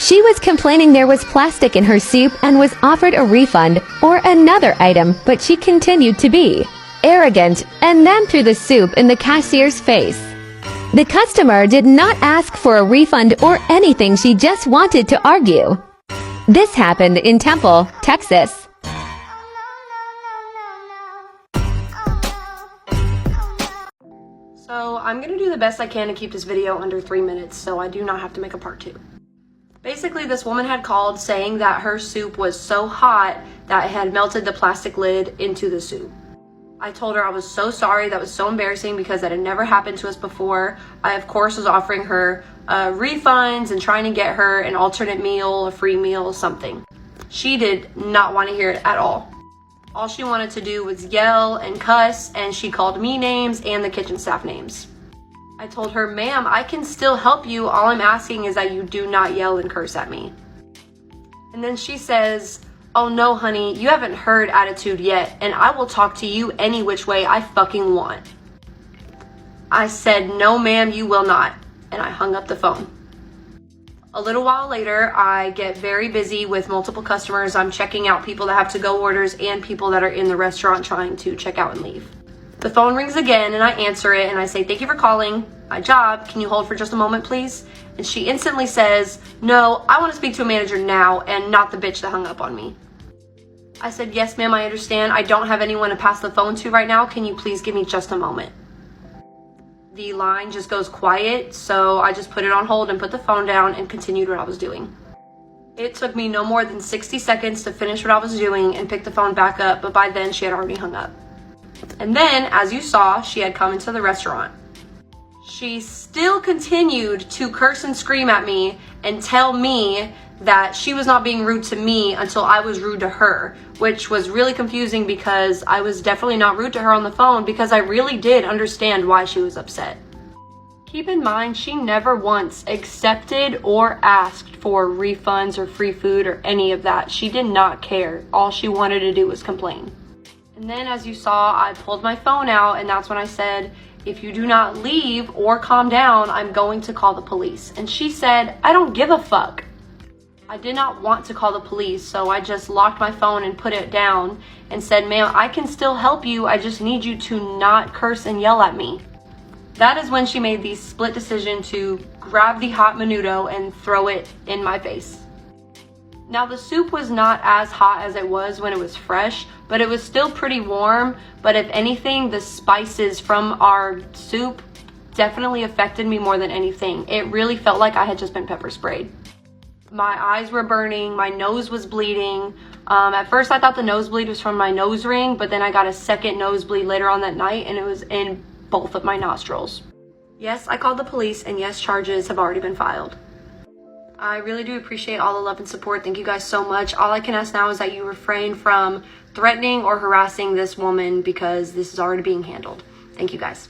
She was complaining there was plastic in her soup and was offered a refund or another item, but she continued to be arrogant and then threw the soup in the cashier's face. The customer did not ask for a refund or anything, she just wanted to argue. This happened in Temple, Texas. So I'm going to do the best I can to keep this video under 3 minutes so I do not have to make a part 2. Basically, this woman had called saying that her soup was so hot that it had melted the plastic lid into the soup. I told her I was so sorry, that was so embarrassing because that had never happened to us before. I, of course, was offering her refunds and trying to get her an alternate meal, a free meal, something. She did not want to hear it at all. All she wanted to do was yell and cuss, and she called me names and the kitchen staff names. I told her, ma'am, I can still help you. All I'm asking is that you do not yell and curse at me. And then she says, oh no, honey, you haven't heard attitude yet, and I will talk to you any which way I fucking want. I said, no ma'am, you will not, and I hung up the phone. A little while later, I get very busy with multiple customers. I'm checking out people that have to-go orders and people that are in the restaurant trying to check out and leave. The phone rings again and I answer it and I say, thank you for calling my job. Can you hold for just a moment, please? And she instantly says, no, I want to speak to a manager now and not the bitch that hung up on me. I said, yes, ma'am, I understand. I don't have anyone to pass the phone to right now. Can you please give me just a moment? The line just goes quiet, so I just put it on hold and put the phone down and continued what I was doing. It took me no more than 60 seconds to finish what I was doing and pick the phone back up, but by then she had already hung up. And then, as you saw, she had come into the restaurant. She still continued to curse and scream at me and tell me that she was not being rude to me until I was rude to her, which was really confusing because I was definitely not rude to her on the phone because I really did understand why she was upset. Keep in mind, she never once accepted or asked for refunds or free food or any of that. She did not care. All she wanted to do was complain. And then, as you saw, I pulled my phone out and that's when I said, if you do not leave or calm down, I'm going to call the police. And she said, I don't give a fuck. I did not want to call the police, so I just locked my phone and put it down and said, ma'am, I can still help you. I just need you to not curse and yell at me. That is when she made the split decision to grab the hot menudo and throw it in my face. Now, the soup was not as hot as it was when it was fresh, but it was still pretty warm. But if anything, the spices from our soup definitely affected me more than anything. It really felt like I had just been pepper sprayed. My eyes were burning, my nose was bleeding. At first I thought the nosebleed was from my nose ring, but then I got a second nosebleed later on that night and it was in both of my nostrils. Yes, I called the police and yes, charges have already been filed. I really do appreciate all the love and support. Thank you guys so much. All I can ask now is that you refrain from threatening or harassing this woman because this is already being handled. Thank you guys.